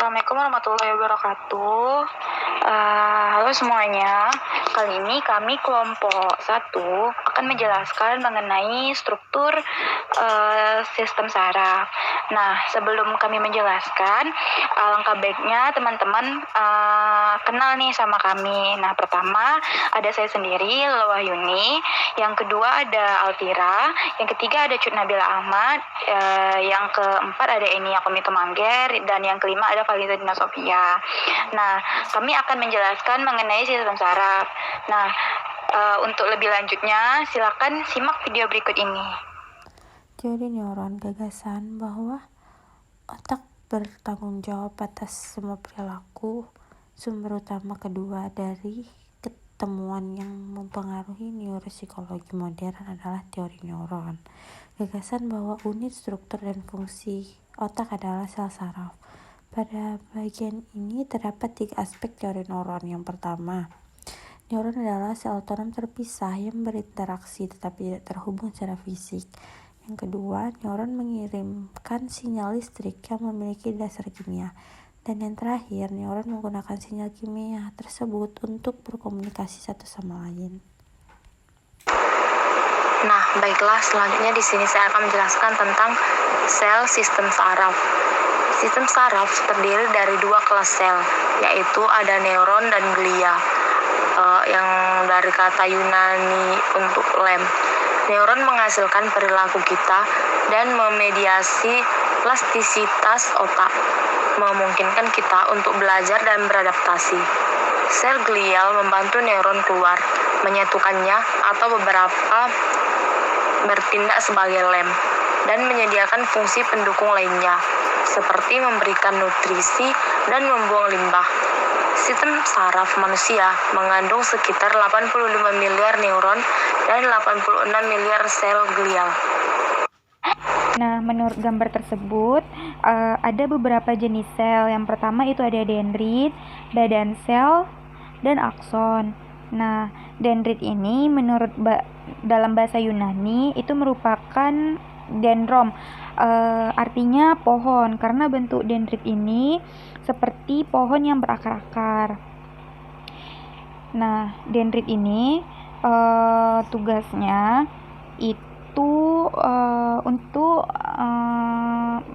Assalamualaikum warahmatullahi wabarakatuh. Halo semuanya. Kali ini kami kelompok 1 akan menjelaskan mengenai struktur sistem saraf. Nah, sebelum kami menjelaskan, alangkah baiknya teman-teman kenal nih sama kami. Nah, pertama ada saya sendiri, Lala Wahyuni. Yang kedua ada Alvira. Yang ketiga ada Cut Nabila Ahmad. Yang keempat ada Eni Yakumito Mangger. Dan yang kelima ada Valentina Sofia. Nah, kami akan menjelaskan mengenai sistem saraf. Nah, untuk lebih lanjutnya, silakan simak video berikut ini. Teori neuron gagasan bahwa otak bertanggung jawab atas semua perilaku. Sumber utama kedua dari ketemuan yang mempengaruhi neuropsikologi modern adalah teori neuron. Gagasan bahwa unit struktur dan fungsi otak adalah sel saraf. Pada bagian ini terdapat 3 aspek teori neuron. Yang pertama, neuron adalah sel otonom terpisah yang berinteraksi tetapi tidak terhubung secara fisik. Yang kedua, neuron mengirimkan sinyal listrik yang memiliki dasar kimia. Dan yang terakhir, neuron menggunakan sinyal kimia tersebut untuk berkomunikasi satu sama lain. Nah, baiklah, selanjutnya di sini saya akan menjelaskan tentang sel sistem saraf. Sistem saraf terdiri dari 2 kelas sel, yaitu ada neuron dan glia, yang dari kata Yunani untuk lem. Neuron menghasilkan perilaku kita dan memediasi plastisitas otak, memungkinkan kita untuk belajar dan beradaptasi. Sel glial membantu neuron keluar, menyatukannya atau beberapa bertindak sebagai lem, dan menyediakan fungsi pendukung lainnya, seperti memberikan nutrisi dan membuang limbah. Sistem saraf manusia mengandung sekitar 85 miliar neuron dan 86 miliar sel glial. Nah, menurut gambar tersebut, ada beberapa jenis sel. Yang pertama itu ada dendrit, badan sel, dan akson. Nah, dendrit ini menurut dalam bahasa Yunani itu merupakan dendrom, artinya pohon, karena bentuk dendrit ini seperti pohon yang berakar-akar. Nah, dendrit ini tugasnya itu untuk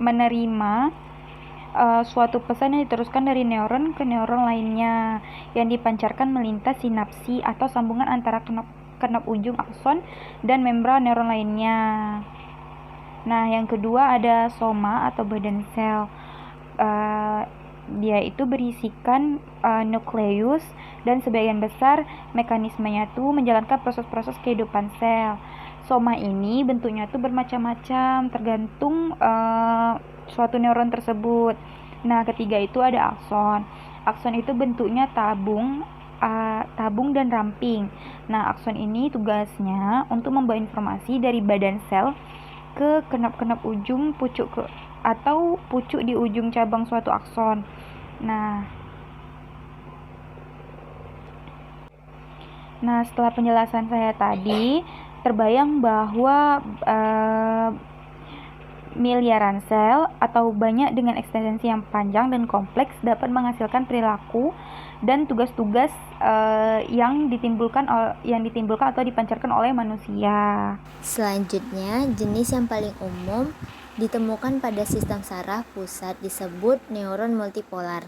menerima suatu pesan yang diteruskan dari neuron ke neuron lainnya yang dipancarkan melintas sinapsi atau sambungan antara kenop ujung akson dan membran neuron lainnya. Nah, yang kedua ada soma atau badan sel. Dia itu berisikan nukleus dan sebagian besar mekanismenya tuh menjalankan proses-proses kehidupan sel. Soma ini bentuknya tuh bermacam-macam tergantung suatu neuron tersebut. Nah, ketiga itu ada akson. Akson itu bentuknya tabung dan ramping. Nah, akson ini tugasnya untuk membawa informasi dari badan sel ke kenop-kenop ujung pucuk atau pucuk di ujung cabang suatu akson. Nah, setelah penjelasan saya tadi, terbayang bahwa miliaran sel atau banyak dengan ekstensi yang panjang dan kompleks dapat menghasilkan perilaku dan tugas-tugas yang ditimbulkan atau dipancarkan oleh manusia. Selanjutnya, jenis yang paling umum ditemukan pada sistem saraf pusat disebut neuron multipolar.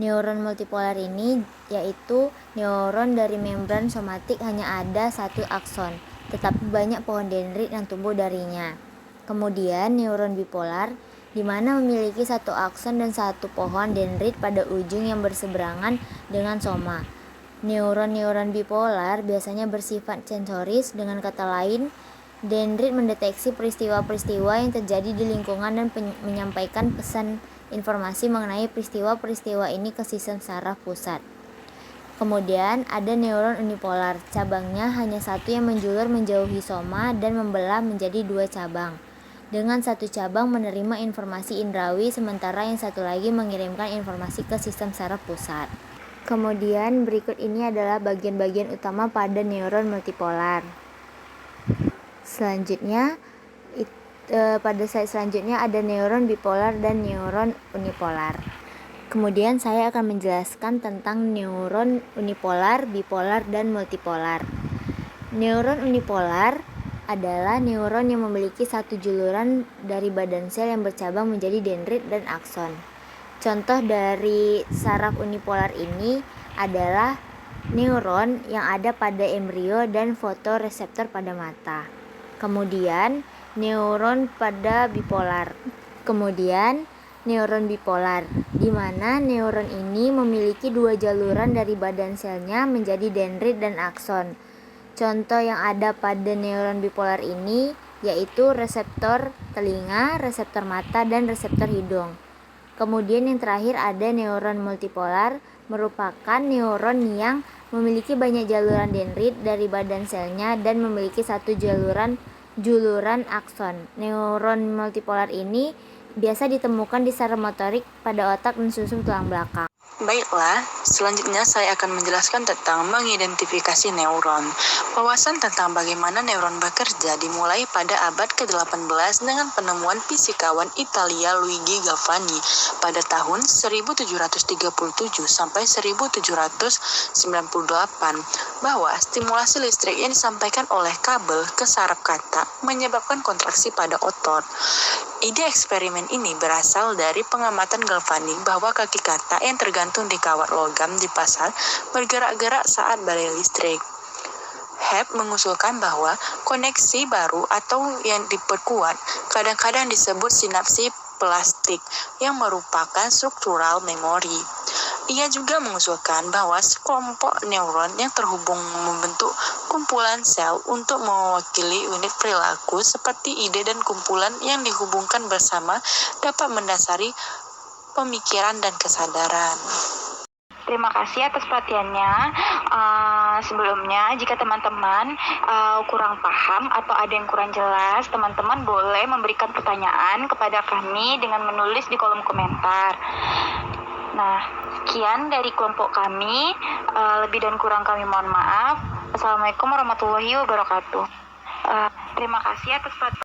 Neuron multipolar ini yaitu neuron dari membran somatik hanya ada 1 akson, tetapi banyak pohon dendrit yang tumbuh darinya. Kemudian neuron bipolar, di mana memiliki 1 akson dan 1 pohon dendrit pada ujung yang berseberangan dengan soma. Neuron-neuron bipolar biasanya bersifat sensoris, dengan kata lain, dendrit mendeteksi peristiwa-peristiwa yang terjadi di lingkungan dan menyampaikan pesan informasi mengenai peristiwa-peristiwa ini ke sistem saraf pusat. Kemudian ada neuron unipolar, cabangnya hanya 1 yang menjulur menjauhi soma dan membelah menjadi 2 cabang. Dengan 1 cabang menerima informasi indrawi, sementara yang 1 lagi mengirimkan informasi ke sistem saraf pusat. Kemudian berikut ini adalah bagian-bagian utama pada neuron multipolar. Selanjutnya, pada slide selanjutnya ada neuron bipolar dan neuron unipolar. Kemudian saya akan menjelaskan tentang neuron unipolar, bipolar, dan multipolar. Neuron unipolar adalah neuron yang memiliki satu juluran dari badan sel yang bercabang menjadi dendrit dan akson. Contoh dari saraf unipolar ini adalah neuron yang ada pada embrio dan fotoreseptor pada mata. Kemudian neuron pada bipolar. Kemudian neuron bipolar, di mana neuron ini memiliki dua jaluran dari badan selnya menjadi dendrit dan akson. Contoh yang ada pada neuron bipolar ini yaitu reseptor telinga, reseptor mata, dan reseptor hidung. Kemudian yang terakhir ada neuron multipolar, merupakan neuron yang memiliki banyak jaluran dendrit dari badan selnya dan memiliki satu juluran akson. Neuron multipolar ini biasa ditemukan di saraf motorik pada otak dan sumsum tulang belakang. Baiklah, selanjutnya saya akan menjelaskan tentang mengidentifikasi neuron. Wawasan tentang bagaimana neuron bekerja dimulai pada abad ke-18 dengan penemuan fisikawan Italia Luigi Galvani pada tahun 1737 sampai 1798 bahwa stimulasi listrik yang disampaikan oleh kabel ke saraf kata menyebabkan kontraksi pada otot. Ide eksperimen ini berasal dari pengamatan Galvani bahwa kaki kata yang tergantung di kawat logam di pasar bergerak-gerak saat badai listrik. Hebb mengusulkan bahwa koneksi baru atau yang diperkuat kadang-kadang disebut sinapsi plastik yang merupakan struktural memori. Ia juga mengusulkan bahwa sekelompok neuron yang terhubung membentuk kumpulan sel untuk mewakili unit perilaku seperti ide dan kumpulan yang dihubungkan bersama dapat mendasari pemikiran dan kesadaran. Terima kasih atas perhatiannya. Sebelumnya, jika teman-teman kurang paham atau ada yang kurang jelas, teman-teman boleh memberikan pertanyaan kepada kami dengan menulis di kolom komentar. Nah, sekian dari kelompok kami. Lebih dan kurang kami mohon maaf. Assalamualaikum warahmatullahi wabarakatuh. Terima kasih atas perhatian.